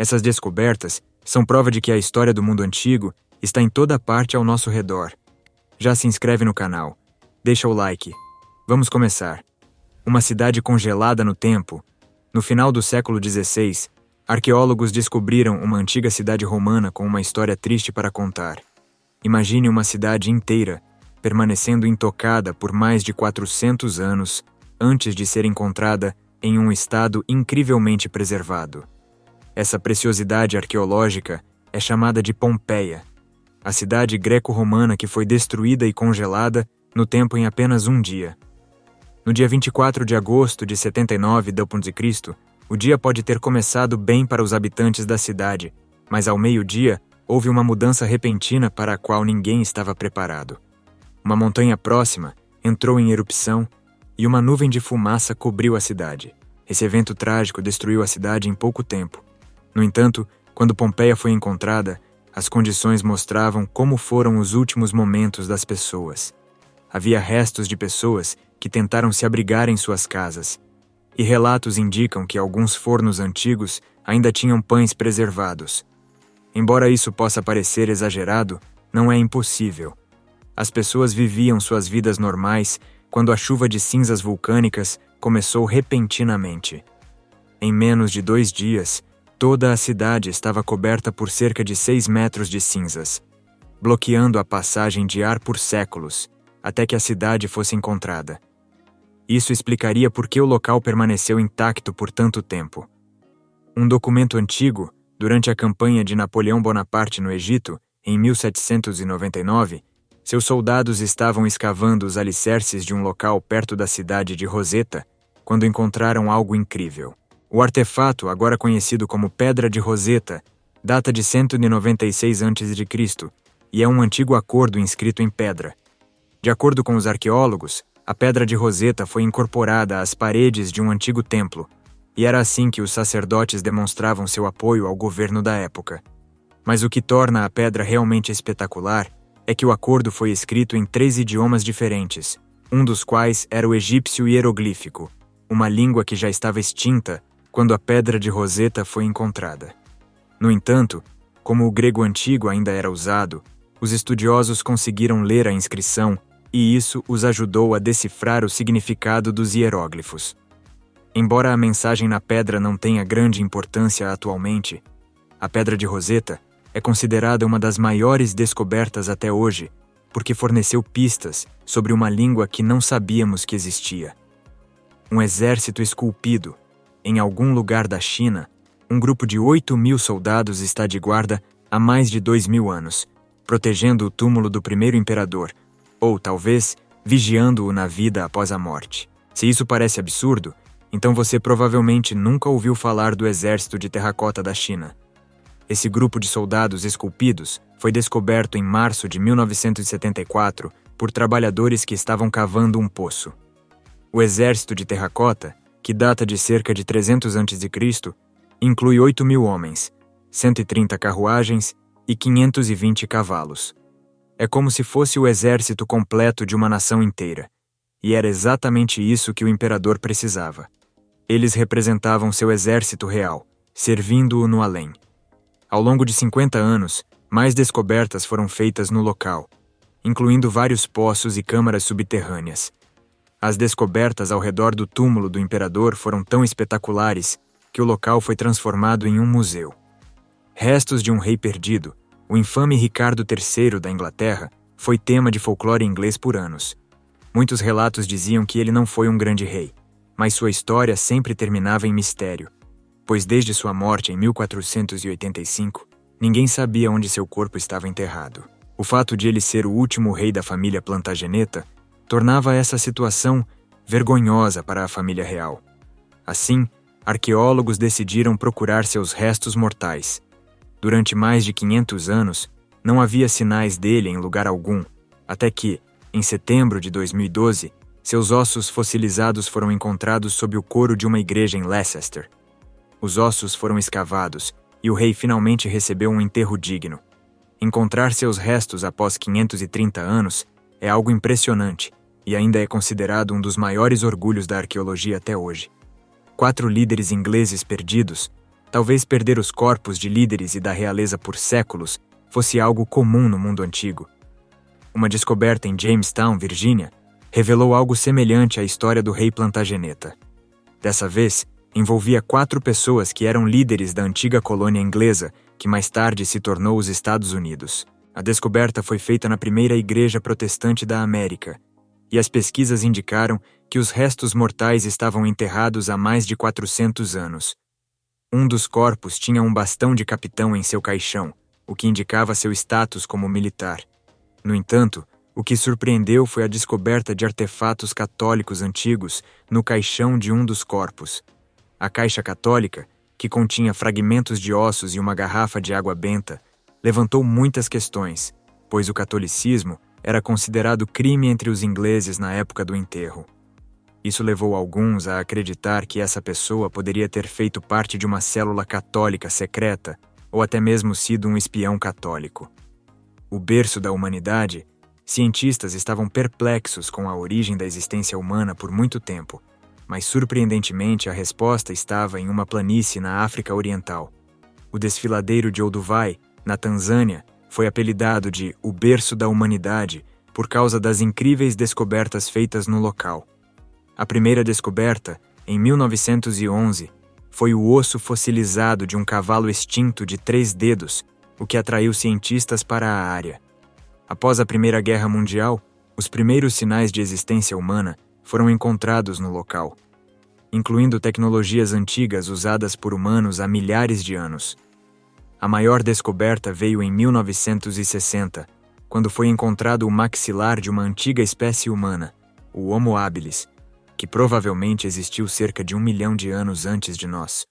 Essas descobertas são prova de que a história do mundo antigo está em toda parte ao nosso redor. Já se inscreve no canal. Deixa o like. Vamos começar. Uma cidade congelada no tempo. No final do século XVI, arqueólogos descobriram uma antiga cidade romana com uma história triste para contar. Imagine uma cidade inteira, permanecendo intocada por mais de 400 anos, antes de ser encontrada em um estado incrivelmente preservado. Essa preciosidade arqueológica é chamada de Pompeia, a cidade greco-romana que foi destruída e congelada no tempo em apenas um dia. No dia 24 de agosto de 79 d.C., o dia pode ter começado bem para os habitantes da cidade, mas ao meio-dia houve uma mudança repentina para a qual ninguém estava preparado. Uma montanha próxima entrou em erupção e uma nuvem de fumaça cobriu a cidade. Esse evento trágico destruiu a cidade em pouco tempo. No entanto, quando Pompeia foi encontrada, as condições mostravam como foram os últimos momentos das pessoas. Havia restos de pessoas que tentaram se abrigar em suas casas, e relatos indicam que alguns fornos antigos ainda tinham pães preservados. Embora isso possa parecer exagerado, não é impossível. As pessoas viviam suas vidas normais quando a chuva de cinzas vulcânicas começou repentinamente. Em menos de 2 dias, toda a cidade estava coberta por cerca de 6 metros de cinzas, bloqueando a passagem de ar por séculos, até que a cidade fosse encontrada. Isso explicaria por que o local permaneceu intacto por tanto tempo. Um documento antigo, durante a campanha de Napoleão Bonaparte no Egito, em 1799, seus soldados estavam escavando os alicerces de um local perto da cidade de Roseta, quando encontraram algo incrível. O artefato, agora conhecido como Pedra de Roseta, data de 196 a.C. e é um antigo acordo inscrito em pedra. De acordo com os arqueólogos, a Pedra de Roseta foi incorporada às paredes de um antigo templo, e era assim que os sacerdotes demonstravam seu apoio ao governo da época. Mas o que torna a pedra realmente espetacular é que o acordo foi escrito em 3 idiomas diferentes, um dos quais era o egípcio hieroglífico, uma língua que já estava extinta quando a Pedra de Roseta foi encontrada. No entanto, como o grego antigo ainda era usado, os estudiosos conseguiram ler a inscrição e isso os ajudou a decifrar o significado dos hieróglifos. Embora a mensagem na pedra não tenha grande importância atualmente, a Pedra de Roseta é considerada uma das maiores descobertas até hoje, porque forneceu pistas sobre uma língua que não sabíamos que existia. Um exército esculpido. Em algum lugar da China, um grupo de 8.000 soldados está de guarda há mais de 2.000 anos, protegendo o túmulo do primeiro imperador, ou talvez vigiando-o na vida após a morte. Se isso parece absurdo, então você provavelmente nunca ouviu falar do Exército de Terracota da China. Esse grupo de soldados esculpidos foi descoberto em março de 1974 por trabalhadores que estavam cavando um poço. O Exército de Terracota, que data de cerca de 300 a.C., inclui 8.000 homens, 130 carruagens e 520 cavalos. É como se fosse o exército completo de uma nação inteira. E era exatamente isso que o imperador precisava. Eles representavam seu exército real, servindo-o no além. Ao longo de 50 anos, mais descobertas foram feitas no local, incluindo vários poços e câmaras subterrâneas. As descobertas ao redor do túmulo do imperador foram tão espetaculares que o local foi transformado em um museu. Restos de um rei perdido, o infame Ricardo III da Inglaterra, foi tema de folclore inglês por anos. Muitos relatos diziam que ele não foi um grande rei, mas sua história sempre terminava em mistério, pois desde sua morte em 1485, ninguém sabia onde seu corpo estava enterrado. O fato de ele ser o último rei da família Plantageneta tornava essa situação vergonhosa para a família real. Assim, arqueólogos decidiram procurar seus restos mortais. Durante mais de 500 anos, não havia sinais dele em lugar algum, até que, em setembro de 2012, seus ossos fossilizados foram encontrados sob o coro de uma igreja em Leicester. Os ossos foram escavados e o rei finalmente recebeu um enterro digno. Encontrar seus restos após 530 anos é algo impressionante e ainda é considerado um dos maiores orgulhos da arqueologia até hoje. 4 líderes ingleses perdidos Talvez perder os corpos de líderes e da realeza por séculos fosse algo comum no mundo antigo. Uma descoberta em Jamestown, Virgínia, revelou algo semelhante à história do rei Plantageneta. Dessa vez, envolvia 4 pessoas que eram líderes da antiga colônia inglesa, que mais tarde se tornou os Estados Unidos. A descoberta foi feita na primeira igreja protestante da América, e as pesquisas indicaram que os restos mortais estavam enterrados há mais de 400 anos. Um dos corpos tinha um bastão de capitão em seu caixão, o que indicava seu status como militar. No entanto, o que surpreendeu foi a descoberta de artefatos católicos antigos no caixão de um dos corpos. A caixa católica, que continha fragmentos de ossos e uma garrafa de água benta, levantou muitas questões, pois o catolicismo era considerado crime entre os ingleses na época do enterro. Isso levou alguns a acreditar que essa pessoa poderia ter feito parte de uma célula católica secreta ou até mesmo sido um espião católico. O berço da humanidade, cientistas estavam perplexos com a origem da existência humana por muito tempo, mas surpreendentemente a resposta estava em uma planície na África Oriental. O desfiladeiro de Olduvai, na Tanzânia, foi apelidado de o berço da humanidade por causa das incríveis descobertas feitas no local. A primeira descoberta, em 1911, foi o osso fossilizado de um cavalo extinto de 3 dedos, o que atraiu cientistas para a área. Após a Primeira Guerra Mundial, os primeiros sinais de existência humana foram encontrados no local, incluindo tecnologias antigas usadas por humanos há milhares de anos. A maior descoberta veio em 1960, quando foi encontrado o maxilar de uma antiga espécie humana, o Homo habilis, que provavelmente existiu cerca de 1 milhão de anos antes de nós.